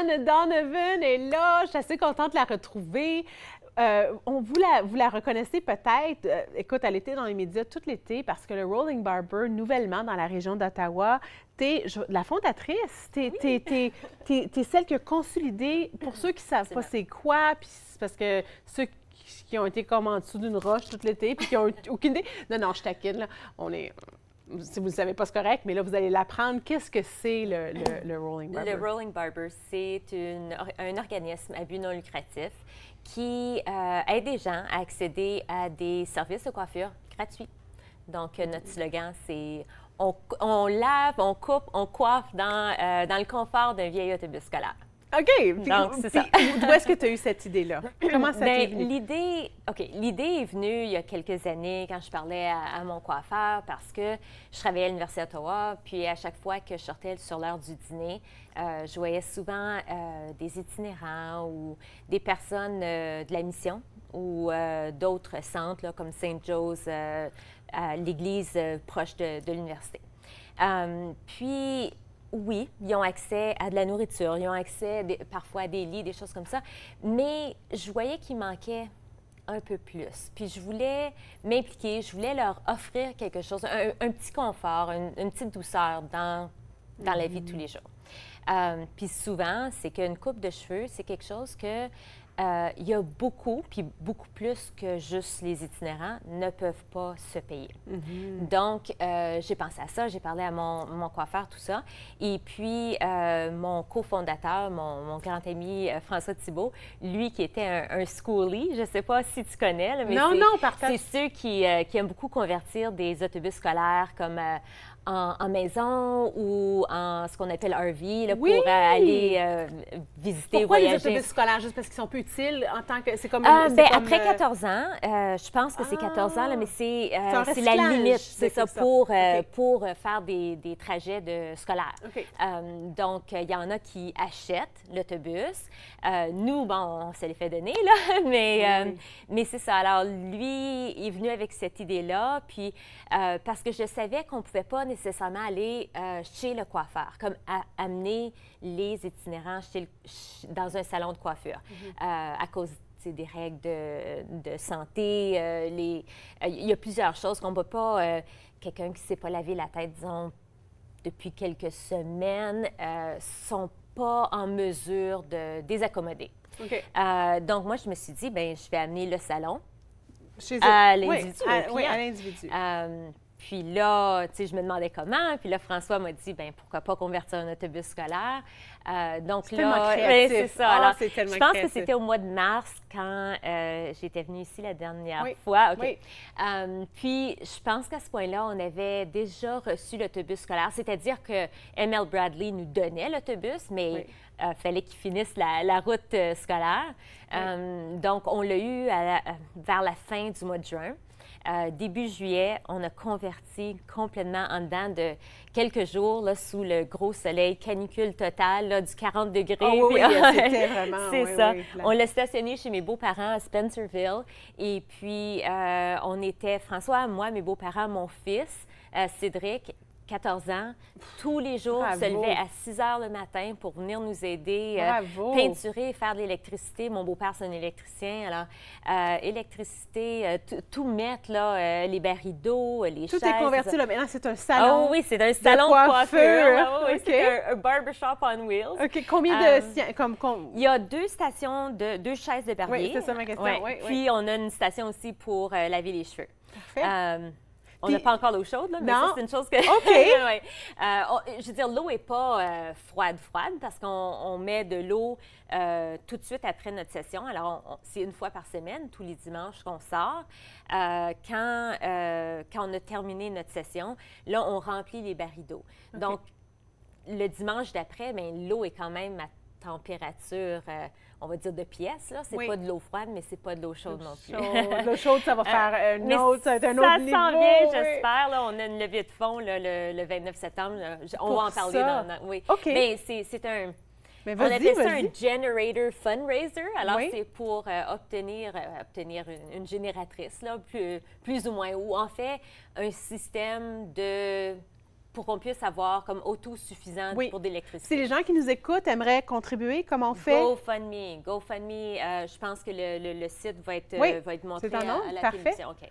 Anna Donovan est là. Je suis assez contente de la retrouver. Vous la reconnaissez peut-être. Écoute, elle était dans les médias tout l'été parce que le Rolling Barber, nouvellement dans la région d'Ottawa, t'es la fondatrice. T'es celle qui a consolidé. Pour ceux qui ne savent pas c'est quoi, puis c'est parce que ceux qui ont été comme en dessous d'une roche tout l'été, puis qui ont aucune idée. Non, je taquine, là. Si vous ne le savez pas, c'est correct, mais là, vous allez l'apprendre. Qu'est-ce que c'est le Rolling Barber? Le Rolling Barber, c'est un organisme à but non lucratif qui aide les gens à accéder à des services de coiffure gratuits. Donc, notre slogan, c'est on lave, on coupe, on coiffe dans le confort d'un vieil autobus scolaire. OK. Donc, c'est ça. D'où est-ce que tu as eu cette idée-là? Comment ça t'est venu? L'idée est venue il y a quelques années quand je parlais à mon coiffeur parce que je travaillais à l'Université d'Ottawa, puis à chaque fois que je sortais sur l'heure du dîner, je voyais souvent des itinérants ou des personnes de la mission ou d'autres centres là, comme Saint Joe's, l'église proche de l'université. Puis, oui, ils ont accès à de la nourriture, ils ont accès parfois à des lits, des choses comme ça, mais je voyais qu'il manquait un peu plus. Puis je voulais m'impliquer, je voulais leur offrir quelque chose, un petit confort, une petite douceur dans la vie de tous les jours. Puis souvent, c'est qu'une coupe de cheveux, c'est quelque chose que il y a beaucoup, puis beaucoup plus que juste les itinérants, ne peuvent pas se payer. Donc, j'ai pensé à ça, j'ai parlé à mon coiffeur, tout ça. Et puis, mon cofondateur, mon grand ami François Thibault, lui qui était un schoolie, je ne sais pas si tu connais, là, mais c'est ceux qui aiment beaucoup convertir des autobus scolaires comme en maison ou en ce qu'on appelle RV, là, pour aller visiter, Pourquoi voyager. les autobus scolaires? Juste parce qu'ils sont plus utiles en tant que... C'est comme... Après 14 ans, je pense que c'est 14 ans, là, mais c'est la limite, c'est ça, pour faire des trajets scolaires. Donc, il y en a qui achètent l'autobus. Nous, bon, on se les fait donner, là, mais c'est ça. Alors, lui est venu avec cette idée-là, puis parce que je savais qu'on ne pouvait pas nécessairement aller chez le coiffeur, comme amener les itinérants dans un salon de coiffure à cause des règles de santé. Il y a plusieurs choses qu'on ne peut pas... quelqu'un qui ne s'est pas lavé la tête, disons, depuis quelques semaines, ne sont pas en mesure de désaccommoder. Donc, moi, je me suis dit, bien, je vais amener le salon à l'individu. Oui, à l'individu. Puis là, tu sais, je me demandais comment. Puis là, François m'a dit, bien, pourquoi pas convertir un autobus scolaire? Donc là, c'est ça. Alors, je pense que c'était au mois de mars quand j'étais venue ici la dernière fois. Puis, je pense qu'à ce point-là, on avait déjà reçu l'autobus scolaire. C'est-à-dire que ML Bradley nous donnait l'autobus, mais fallait qu'il finisse la route scolaire. Donc, on l'a eu vers la fin du mois de juin. Début juillet, on a converti complètement en dedans de quelques jours là, sous le gros soleil, canicule totale, là, du 40 degrés. C'était vraiment... C'est ça. On l'a stationné chez mes beaux-parents à Spencerville. Et puis, on était, François, moi, mes beaux-parents, mon fils, Cédric, 14 ans, tous les jours, se levait à 6 heures le matin pour venir nous aider, peinturer, faire de l'électricité. Mon beau-père, c'est un électricien. Alors, électricité, tout mettre, là, les barils d'eau, les chaises. Tout est converti, là. Maintenant, c'est un salon. Oh oui, c'est un salon de coiffure. Oui, c'est un barbershop on wheels. OK. Combien de... Il y a 2 stations, 2 chaises de barbier. Oui, c'est ça ma question. Puis, on a une station aussi pour laver les cheveux. Parfait. On n'a pas encore l'eau chaude, là, mais ça, c'est une chose que... OK! Je veux dire, l'eau n'est pas froide parce qu'on met de l'eau tout de suite après notre session. Alors, c'est une fois par semaine, tous les dimanches qu'on sort. Quand on a terminé notre session, là, on remplit les barils d'eau. Donc, le dimanche d'après, l'eau est quand même à température, on va dire, de pièce. C'est pas de l'eau froide, mais c'est pas de l'eau chaude non plus. L'eau chaude, ça va faire un autre niveau. Ça s'en vient, j'espère. Là, on a une levée de fonds le 29 septembre. On va en parler oui. Mais c'est un... on appelle ça un generator fundraiser. Alors, c'est pour obtenir une génératrice, là, plus ou moins, ou en fait, un système pour qu'on puisse avoir comme autosuffisant pour de l'électricité. Si les gens qui nous écoutent aimeraient contribuer, comment on fait? GoFundMe. Je pense que le site va être montré à la télévision. Okay.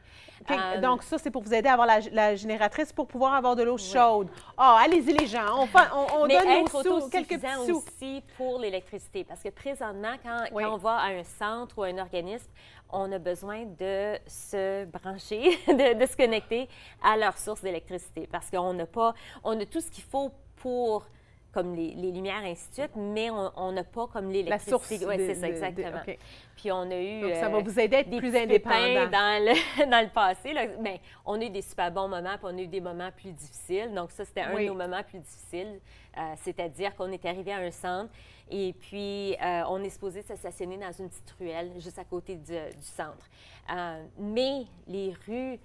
Donc, ça, c'est pour vous aider à avoir la génératrice pour pouvoir avoir de l'eau chaude. Allez-y, les gens. On donne nos sous, quelques petits sous. Aussi pour l'électricité. Parce que présentement, quand on va à un centre ou à un organisme, on a besoin de se brancher, de se connecter à leur source d'électricité. Parce qu'on a tout ce qu'il faut pour comme les lumières, ainsi de suite, mais on n'a pas comme l'électricité. La source. C'est ça, exactement. Puis on a eu... Donc, ça va vous aider à être plus indépendant. Dans le passé. Là. Bien, on a eu des super bons moments, puis on a eu des moments plus difficiles. Donc ça, c'était un de nos moments plus difficiles. C'est-à-dire qu'on est arrivé à un centre et puis on est supposé se stationner dans une petite ruelle juste à côté du centre. Mais les rues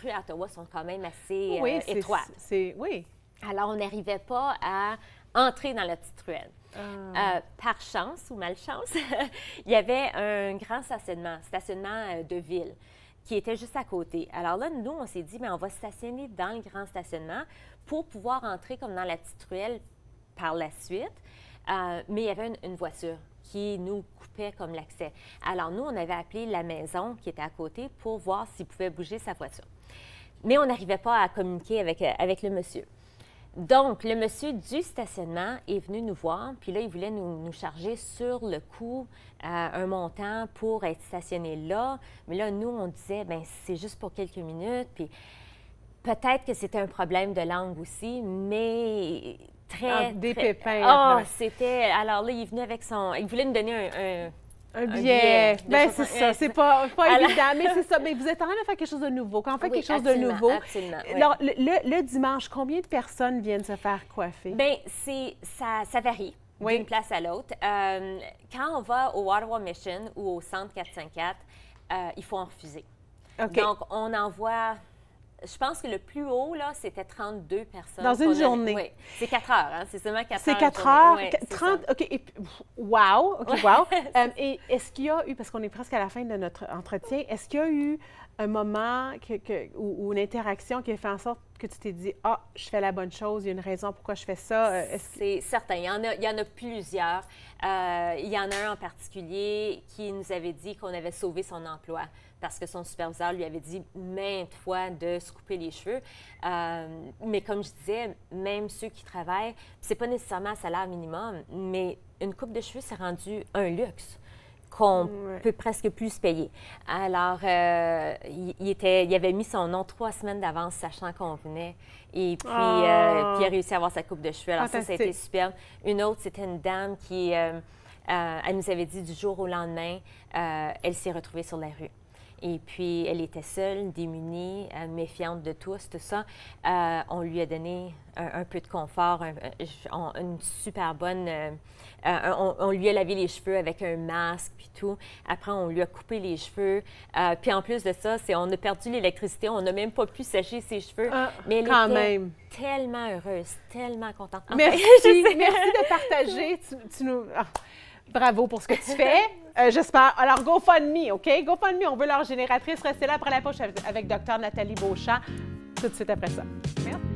à Ottawa sont quand même assez étroites. Oui. Alors, on n'arrivait pas à entrer dans la petite ruelle. Par chance ou malchance, il y avait un grand stationnement de ville, qui était juste à côté. Alors là, nous, on s'est dit, bien, on va stationner dans le grand stationnement pour pouvoir entrer comme dans la petite ruelle par la suite. Mais il y avait une voiture qui nous coupait comme l'accès. Alors nous, on avait appelé la maison qui était à côté pour voir s'il pouvait bouger sa voiture. Mais on n'arrivait pas à communiquer avec le monsieur. Donc, le monsieur du stationnement est venu nous voir, puis là, il voulait nous charger sur le coup un montant pour être stationné là. Mais là, nous, on disait, bien, c'est juste pour quelques minutes, puis peut-être que c'était un problème de langue aussi, mais des pépins. C'était... Alors là, il est venu avec son... Il voulait nous donner un billet. Bien, c'est ça. C'est pas évident, mais c'est ça. Mais vous êtes en train de faire quelque chose de nouveau. Quand on fait quelque chose de nouveau... Absolument. Alors, le dimanche, combien de personnes viennent se faire coiffer? Bien, ça varie d'une place à l'autre. Quand on va au Ottawa Mission ou au Centre 454, il faut en refuser. Donc, on envoie... Je pense que le plus haut, là, c'était 32 personnes. Dans une journée? Oui. C'est 4 heures, hein? C'est seulement 4 heures. C'est 4 heures? Oui, 30? OK. Wow! OK, wow. Et est-ce qu'il y a eu, parce qu'on est presque à la fin de notre entretien, est-ce qu'il y a eu un moment ou une interaction qui a fait en sorte que tu t'es dit, je fais la bonne chose, il y a une raison pourquoi je fais ça? C'est certain. Il y en a plusieurs. Il y en a un en particulier qui nous avait dit qu'on avait sauvé son emploi parce que son superviseur lui avait dit maintes fois de se couper les cheveux. Mais comme je disais, même ceux qui travaillent, c'est pas nécessairement un salaire minimum, mais une coupe de cheveux, c'est rendu un luxe qu'on peut presque plus payer. Alors, il avait mis son nom 3 semaines d'avance, sachant qu'on venait. Et puis, puis il a réussi à avoir sa coupe de cheveux. Alors ça a été superbe. Une autre, c'était une dame qui, elle nous avait dit du jour au lendemain, elle s'est retrouvée sur la rue. Et puis, elle était seule, démunie, méfiante de tous, tout ça. On lui a donné un peu de confort, une super bonne... on lui a lavé les cheveux avec un masque, puis tout. Après, on lui a coupé les cheveux. Puis en plus de ça, on a perdu l'électricité. On n'a même pas pu sécher ses cheveux. Mais elle était tellement heureuse, tellement contente. Enfin, merci de partager. Tu nous... Bravo pour ce que tu fais. J'espère. Alors, GoFundMe, OK? GoFundMe, on veut leur génératrice. Restez là après la poche avec Dr. Nathalie Beauchamp tout de suite après ça. Merci.